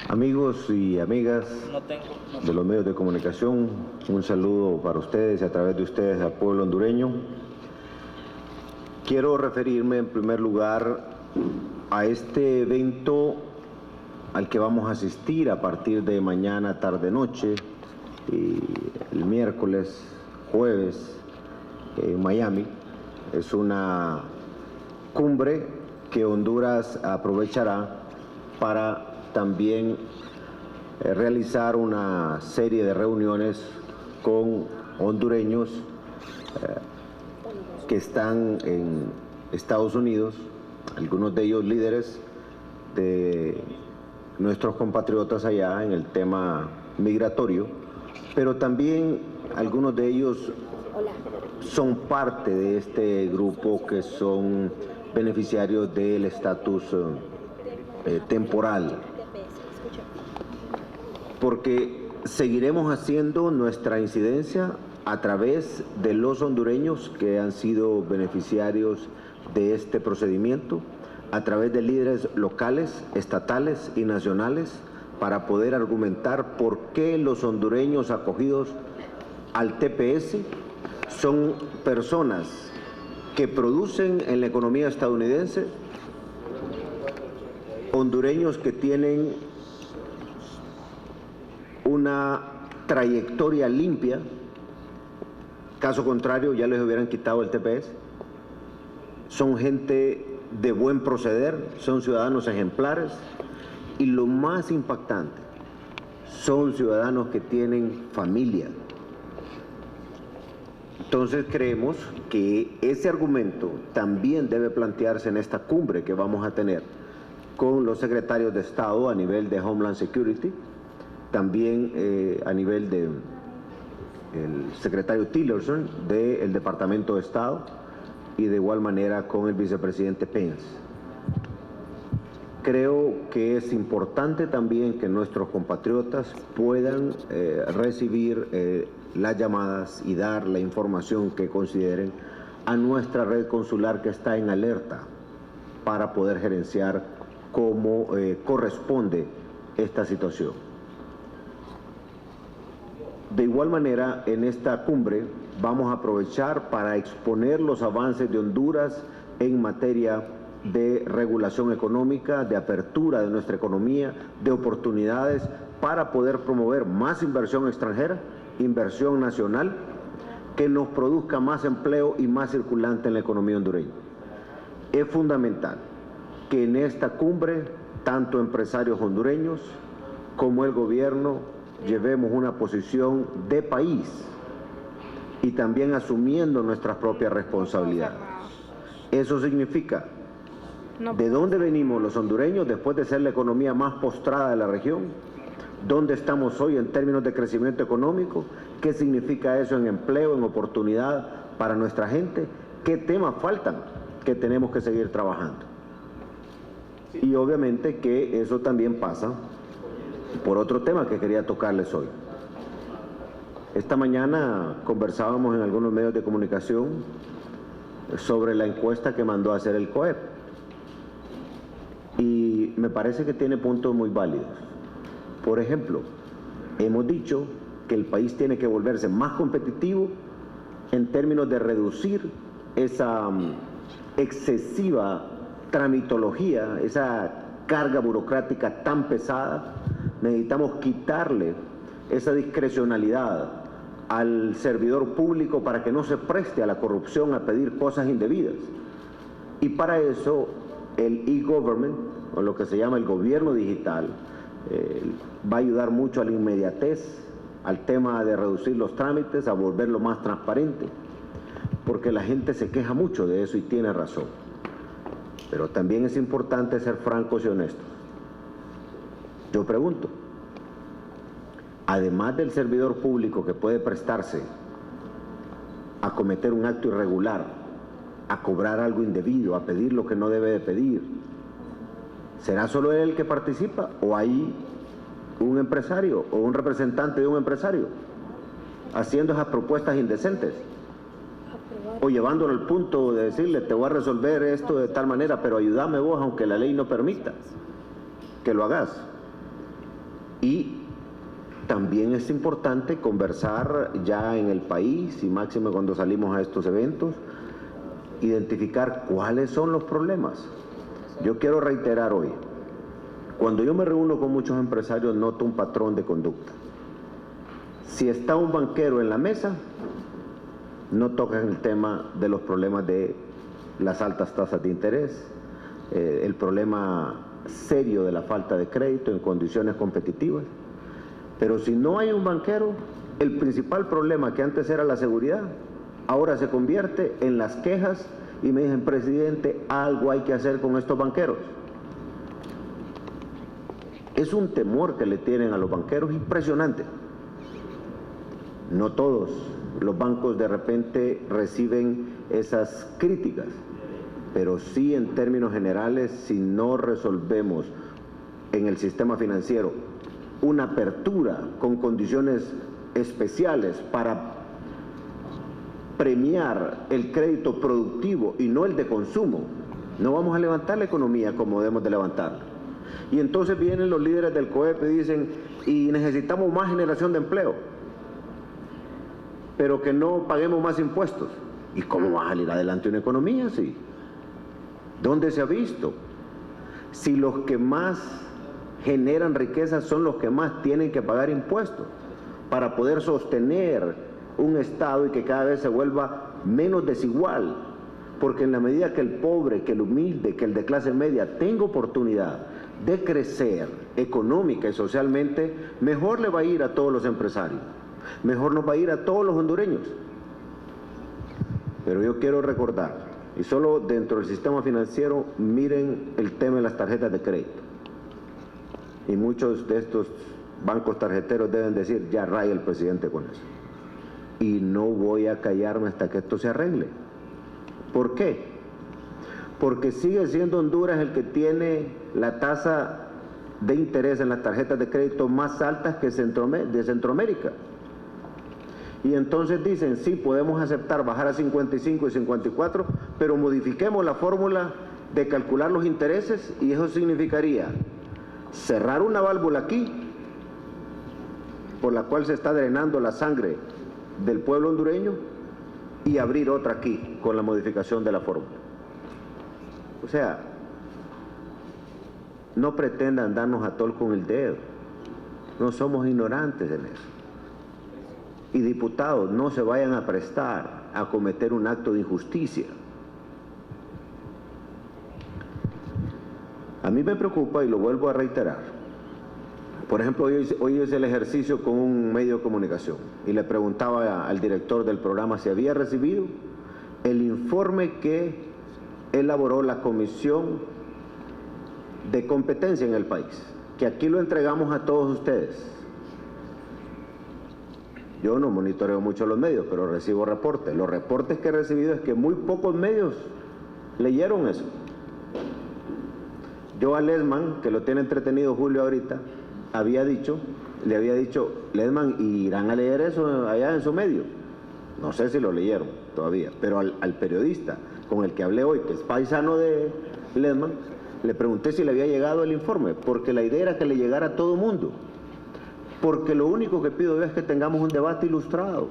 Amigos y amigas de los medios de comunicación, un saludo para ustedes y a través de ustedes al pueblo hondureño. Quiero referirme en primer lugar a este evento al que vamos a asistir a partir de mañana, tarde, noche, y el miércoles, jueves, en Miami. Es una cumbre que Honduras aprovechará para también realizar una serie de reuniones con hondureños que están en Estados Unidos, algunos de ellos líderes de nuestros compatriotas allá en el tema migratorio, pero también algunos de ellos son parte de este grupo que son beneficiarios del estatus temporal, porque seguiremos haciendo nuestra incidencia a través de los hondureños que han sido beneficiarios de este procedimiento, a través de líderes locales, estatales y nacionales, para poder argumentar por qué los hondureños acogidos al TPS son personas que producen en la economía estadounidense, hondureños que tienen una trayectoria limpia, caso contrario ya les hubieran quitado el TPS, son gente de buen proceder, son ciudadanos ejemplares y lo más impactante, son ciudadanos que tienen familia. Entonces creemos que ese argumento también debe plantearse en esta cumbre que vamos a tener con los secretarios de Estado a nivel de Homeland Security, también a nivel del secretario Tillerson del Departamento de Estado y de igual manera con el vicepresidente Pence. Creo que es importante también que nuestros compatriotas puedan recibir las llamadas y dar la información que consideren a nuestra red consular que está en alerta para poder gerenciar como corresponde esta situación. De igual manera, en esta cumbre vamos a aprovechar para exponer los avances de Honduras en materia de regulación económica, de apertura de nuestra economía, de oportunidades para poder promover más inversión extranjera, inversión nacional, que nos produzca más empleo y más circulante en la economía hondureña. Es fundamental que en esta cumbre, tanto empresarios hondureños como el gobierno, llevemos una posición de país y también asumiendo nuestras propias responsabilidades. Eso significa de dónde venimos los hondureños después de ser la economía más postrada de la región, dónde estamos hoy en términos de crecimiento económico, qué significa eso en empleo, en oportunidad para nuestra gente, qué temas faltan que tenemos que seguir trabajando. Y obviamente que eso también pasa por otro tema que quería tocarles hoy. Esta mañana conversábamos en algunos medios de comunicación sobre la encuesta que mandó a hacer el COEP. Y me parece que tiene puntos muy válidos. Por ejemplo, hemos dicho que el país tiene que volverse más competitivo en términos de reducir esa excesiva tramitología, esa carga burocrática tan pesada. Necesitamos quitarle esa discrecionalidad al servidor público para que no se preste a la corrupción, a pedir cosas indebidas. Y para eso el e-government, o lo que se llama el gobierno digital, va a ayudar mucho a la inmediatez, al tema de reducir los trámites, a volverlo más transparente, porque la gente se queja mucho de eso y tiene razón. Pero también es importante ser francos y honestos. Yo pregunto, además del servidor público que puede prestarse a cometer un acto irregular, a cobrar algo indebido, a pedir lo que no debe de pedir, ¿será solo él el que participa o hay un empresario o un representante de un empresario haciendo esas propuestas indecentes? O llevándolo al punto de decirle, te voy a resolver esto de tal manera, pero ayúdame vos aunque la ley no permita que lo hagas. Y también es importante conversar ya en el país, y máximo cuando salimos a estos eventos, identificar cuáles son los problemas. Yo quiero reiterar hoy, cuando yo me reúno con muchos empresarios noto un patrón de conducta. Si está un banquero en la mesa, no tocan el tema de los problemas de las altas tasas de interés, el problema serio de la falta de crédito en condiciones competitivas. Pero si no hay un banquero, el principal problema que antes era la seguridad, ahora se convierte en las quejas y me dicen, presidente, algo hay que hacer con estos banqueros. Es un temor que le tienen a los banqueros impresionante. No todos los bancos de repente reciben esas críticas, pero sí en términos generales, si no resolvemos en el sistema financiero una apertura con condiciones especiales para premiar el crédito productivo y no el de consumo, no vamos a levantar la economía como debemos de levantarla. Y entonces vienen los líderes del COEP y dicen, y necesitamos más generación de empleo, pero que no paguemos más impuestos. ¿Y cómo va a salir adelante una economía así? ¿Dónde se ha visto? Si los que más generan riqueza son los que más tienen que pagar impuestos para poder sostener un Estado y que cada vez se vuelva menos desigual, porque en la medida que el pobre, que el humilde, que el de clase media tenga oportunidad de crecer económica y socialmente, mejor le va a ir a todos los empresarios, mejor nos va a ir a todos los hondureños. Pero yo quiero recordar, y solo dentro del sistema financiero, miren el tema de las tarjetas de crédito. Y muchos de estos bancos tarjeteros deben decir, ya raya el presidente con eso. Y no voy a callarme hasta que esto se arregle. ¿Por qué? Porque sigue siendo Honduras el que tiene la tasa de interés en las tarjetas de crédito más altas que de Centroamérica. Y entonces dicen, sí, podemos aceptar bajar a 55 y 54, pero modifiquemos la fórmula de calcular los intereses, y eso significaría cerrar una válvula aquí, por la cual se está drenando la sangre del pueblo hondureño, y abrir otra aquí, con la modificación de la fórmula. O sea, no pretendan darnos a tol con el dedo, no somos ignorantes en eso. Y diputados, no se vayan a prestar a cometer un acto de injusticia. A mí me preocupa, y lo vuelvo a reiterar. Por ejemplo, hoy hice el ejercicio con un medio de comunicación y le preguntaba al director del programa si había recibido el informe que elaboró la Comisión de Competencia en el país, que aquí lo entregamos a todos ustedes. Yo no monitoreo mucho los medios, pero recibo reportes. Los reportes que he recibido es que muy pocos medios leyeron eso. Yo a Ledman, que lo tiene entretenido Julio ahorita, le había dicho, Ledman, ¿irán a leer eso allá en su medio? No sé si lo leyeron todavía, pero al periodista con el que hablé hoy, que es paisano de Ledman, le pregunté si le había llegado el informe, porque la idea era que le llegara a todo mundo. Porque lo único que pido yo es que tengamos un debate ilustrado.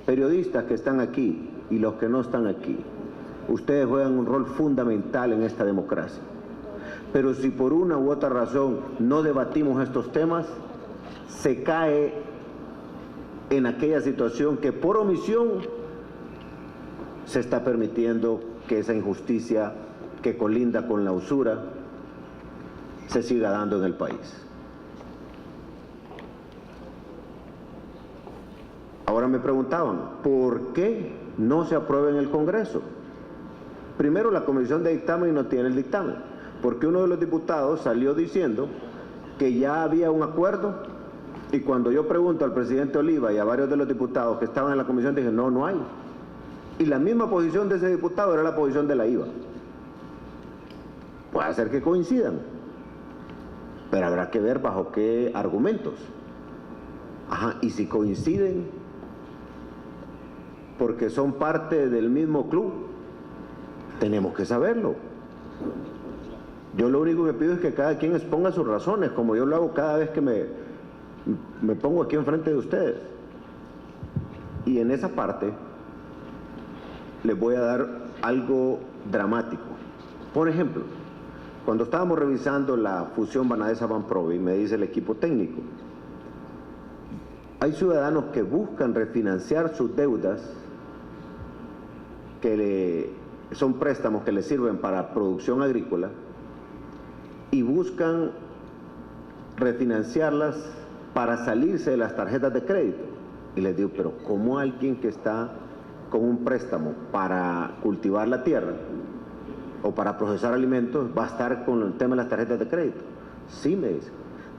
Periodistas que están aquí y los que no están aquí, ustedes juegan un rol fundamental en esta democracia. Pero si por una u otra razón no debatimos estos temas, se cae en aquella situación que por omisión se está permitiendo que esa injusticia que colinda con la usura se siga dando en el país. Ahora me preguntaban, ¿por qué no se aprueba en el Congreso? Primero, la comisión de dictamen no tiene el dictamen, porque uno de los diputados salió diciendo que ya había un acuerdo, y cuando yo pregunto al presidente Oliva y a varios de los diputados que estaban en la comisión, dije, no, no hay. Y la misma posición de ese diputado era la posición de la IVA. Puede ser que coincidan, pero habrá que ver bajo qué argumentos. Ajá, y si coinciden porque son parte del mismo club, tenemos que saberlo. Yo lo único que pido es que cada quien exponga sus razones, como yo lo hago cada vez que me pongo aquí enfrente de ustedes. Y en esa parte les voy a dar algo dramático. Por ejemplo, cuando estábamos revisando la fusión Banadesa-Banprovi, me dice el equipo técnico, hay ciudadanos que buscan refinanciar sus deudas, que son préstamos que les sirven para producción agrícola, y buscan refinanciarlas para salirse de las tarjetas de crédito. Y les digo, pero ¿cómo alguien que está con un préstamo para cultivar la tierra o para procesar alimentos va a estar con el tema de las tarjetas de crédito? Sí, me dice,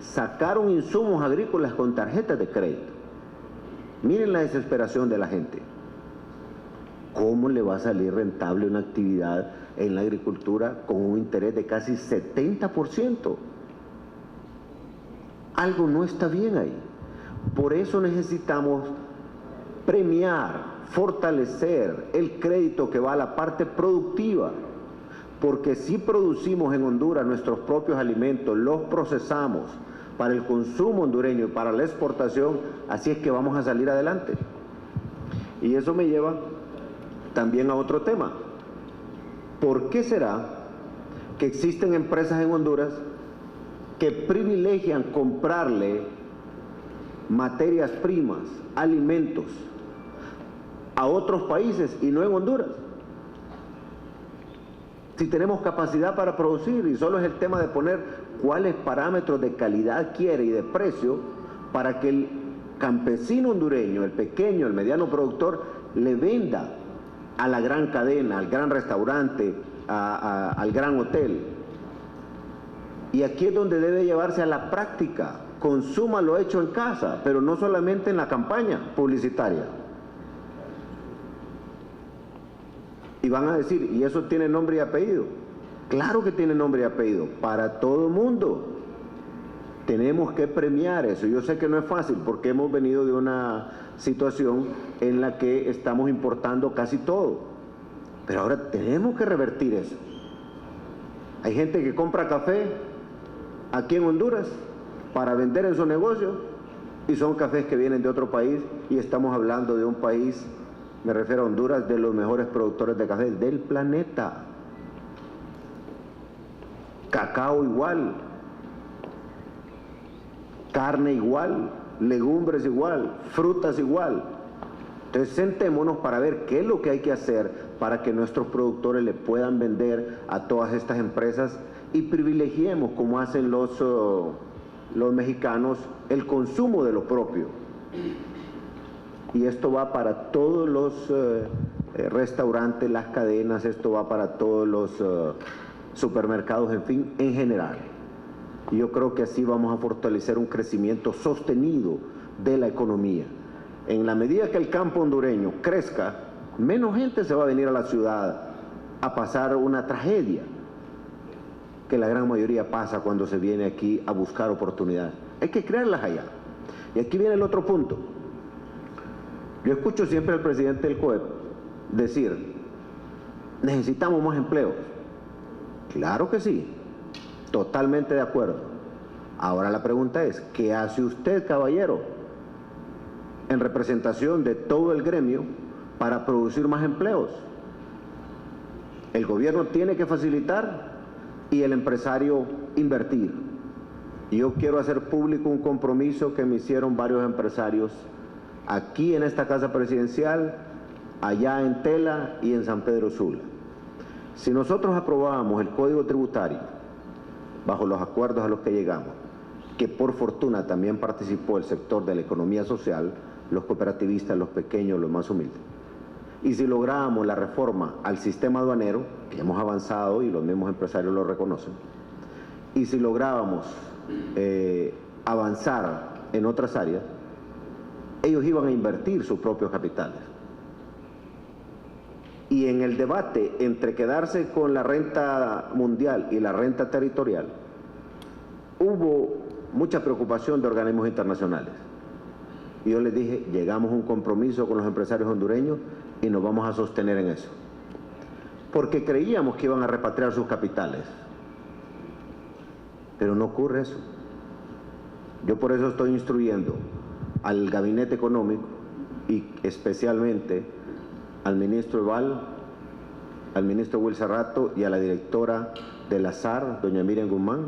sacaron insumos agrícolas con tarjetas de crédito. Miren la desesperación de la gente. ¿Cómo le va a salir rentable una actividad en la agricultura con un interés de casi 70%? Algo no está bien ahí. Por eso necesitamos premiar, fortalecer el crédito que va a la parte productiva, porque si producimos en Honduras nuestros propios alimentos, los procesamos para el consumo hondureño y para la exportación, así es que vamos a salir adelante. Y eso me lleva también a otro tema. ¿Por qué será que existen empresas en Honduras que privilegian comprarle materias primas, alimentos a otros países y no en Honduras? Si tenemos capacidad para producir, y solo es el tema de poner cuáles parámetros de calidad quiere y de precio para que el campesino hondureño, el pequeño, el mediano productor, le venda a la gran cadena, al gran restaurante, al gran hotel. Y aquí es donde debe llevarse a la práctica. Consuma lo hecho en casa, pero no solamente en la campaña publicitaria. Y van a decir, ¿y eso tiene nombre y apellido? Claro que tiene nombre y apellido, para todo el mundo. Tenemos que premiar eso. Yo sé que no es fácil porque hemos venido de una situación en la que estamos importando casi todo. Pero ahora tenemos que revertir eso. Hay gente que compra café aquí en Honduras para vender en su negocio y son cafés que vienen de otro país, y estamos hablando de un país, me refiero a Honduras, de los mejores productores de café del planeta. Cacao igual, carne igual, legumbres igual, frutas igual. Entonces sentémonos para ver qué es lo que hay que hacer para que nuestros productores le puedan vender a todas estas empresas y privilegiemos, como hacen los mexicanos, el consumo de lo propio. Y esto va para todos los restaurantes, las cadenas, esto va para todos los supermercados, en fin, en general. Y yo creo que así vamos a fortalecer un crecimiento sostenido de la economía. En la medida que el campo hondureño crezca, menos gente se va a venir a la ciudad a pasar una tragedia que la gran mayoría pasa cuando se viene aquí a buscar oportunidades. Hay que crearlas allá. Y aquí viene el otro punto. Yo escucho siempre al presidente del COEP decir, necesitamos más empleos. Claro que sí, totalmente de acuerdo. Ahora la pregunta es, ¿qué hace usted, caballero, en representación de todo el gremio para producir más empleos? El gobierno tiene que facilitar y el empresario invertir. Yo quiero hacer público un compromiso que me hicieron varios empresarios aquí en esta casa presidencial, allá en Tela y en San Pedro Sula. Si nosotros aprobábamos el Código Tributario, bajo los acuerdos a los que llegamos, que por fortuna también participó el sector de la economía social, los cooperativistas, los pequeños, los más humildes, y si lográbamos la reforma al sistema aduanero, que hemos avanzado y los mismos empresarios lo reconocen, y si lográbamos avanzar en otras áreas, ellos iban a invertir sus propios capitales. Y en el debate entre quedarse con la renta mundial y la renta territorial, hubo mucha preocupación de organismos internacionales. Y yo les dije, llegamos a un compromiso con los empresarios hondureños y nos vamos a sostener en eso. Porque creíamos que iban a repatriar sus capitales. pero no ocurre eso. Yo por eso estoy instruyendo al Gabinete Económico y especialmente al ministro Eval, al ministro Will Cerrato y a la directora de la SAR, doña Miriam Guzmán,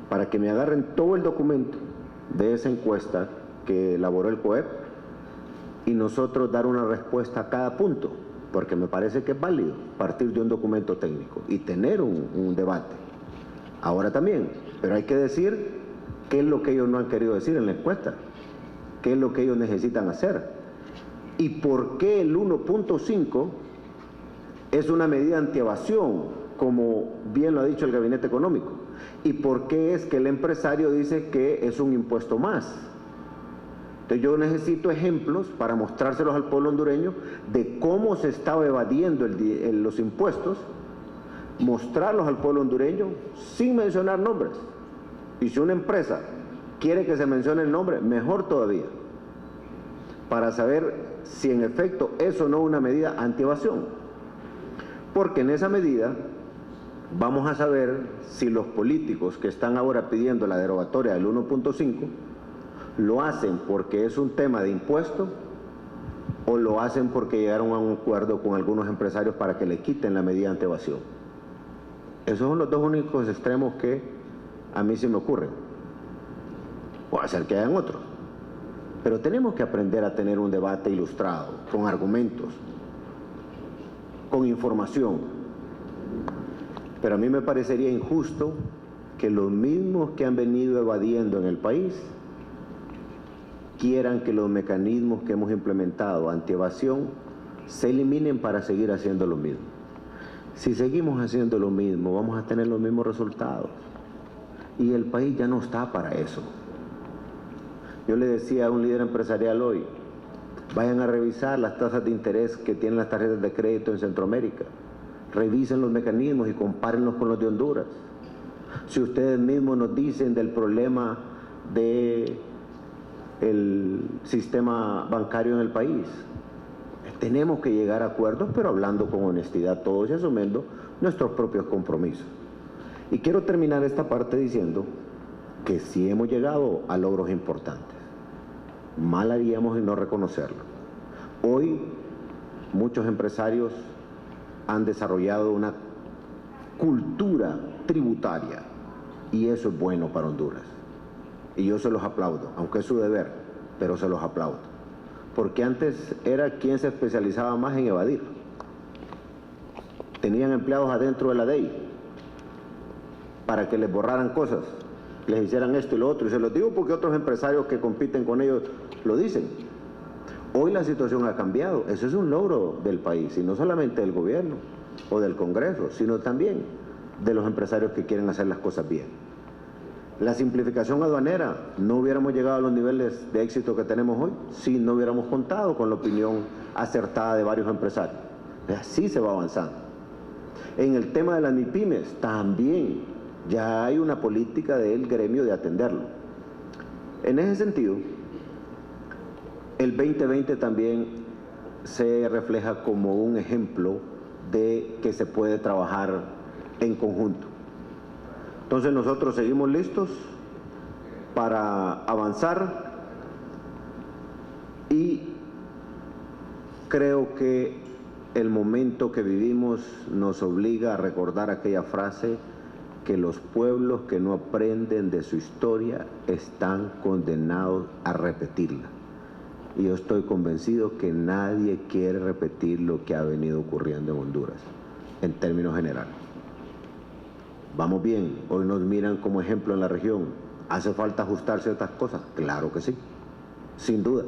para que me agarren todo el documento de esa encuesta que elaboró el COEP y nosotros dar una respuesta a cada punto, porque me parece que es válido partir de un documento técnico y tener un debate. Ahora también, pero hay que decir qué es lo que ellos no han querido decir en la encuesta, qué es lo que ellos necesitan hacer y por qué el 1.5 es una medida antievasión, como bien lo ha dicho el Gabinete Económico, y por qué es que el empresario dice que es un impuesto más. Entonces yo necesito ejemplos para mostrárselos al pueblo hondureño de cómo se estaba evadiendo los impuestos, mostrarlos al pueblo hondureño sin mencionar nombres. Y si una empresa quiere que se mencione el nombre, mejor todavía, para saber si en efecto es o no una medida antievasión. Porque en esa medida vamos a saber si los políticos que están ahora pidiendo la derogatoria del 1.5 lo hacen porque es un tema de impuestos o lo hacen porque llegaron a un acuerdo con algunos empresarios para que le quiten la medida antievasión. Esos son los dos únicos extremos que a mí se me ocurren. Puede ser que hayan otros. Pero tenemos que aprender a tener un debate ilustrado, con argumentos, con información. Pero a mí me parecería injusto que los mismos que han venido evadiendo en el país quieran que los mecanismos que hemos implementado antievasión se eliminen para seguir haciendo lo mismo. Si seguimos haciendo lo mismo, vamos a tener los mismos resultados. Y el país ya no está para eso. Yo le decía a un líder empresarial hoy, vayan a revisar las tasas de interés que tienen las tarjetas de crédito en Centroamérica. Revisen los mecanismos y compárenlos con los de Honduras. Si ustedes mismos nos dicen del problema del sistema bancario en el país, tenemos que llegar a acuerdos, pero hablando con honestidad todos y asumiendo nuestros propios compromisos. Y quiero terminar esta parte diciendo que sí hemos llegado a logros importantes. Mal haríamos en no reconocerlo. Hoy muchos empresarios han desarrollado una cultura tributaria y eso es bueno para Honduras. Y yo se los aplaudo, aunque es su deber, pero se los aplaudo. Porque antes era quien se especializaba más en evadir. Tenían empleados adentro de la DEI para que les borraran cosas, les hicieran esto y lo otro. Y se los digo porque otros empresarios que compiten con ellos lo dicen. Hoy la situación ha cambiado. Eso es un logro del país, y no solamente del gobierno o del Congreso, sino también de los empresarios que quieren hacer las cosas bien. La simplificación aduanera, no hubiéramos llegado a los niveles de éxito que tenemos hoy si no hubiéramos contado con la opinión acertada de varios empresarios. Así se va avanzando. En el tema de las MIPYMES también ya hay una política del gremio de atenderlo. En ese sentido, el 2020 también se refleja como un ejemplo de que se puede trabajar en conjunto. Entonces nosotros seguimos listos para avanzar y creo que el momento que vivimos nos obliga a recordar aquella frase que los pueblos que no aprenden de su historia están condenados a repetirla. Y yo estoy convencido que nadie quiere repetir lo que ha venido ocurriendo en Honduras, en términos generales. Vamos bien, hoy nos miran como ejemplo en la región. ¿Hace falta ajustar ciertas cosas? Claro que sí, sin duda.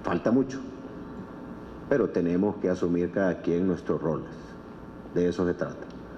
Falta mucho. Pero tenemos que asumir cada quien nuestros roles. De eso se trata.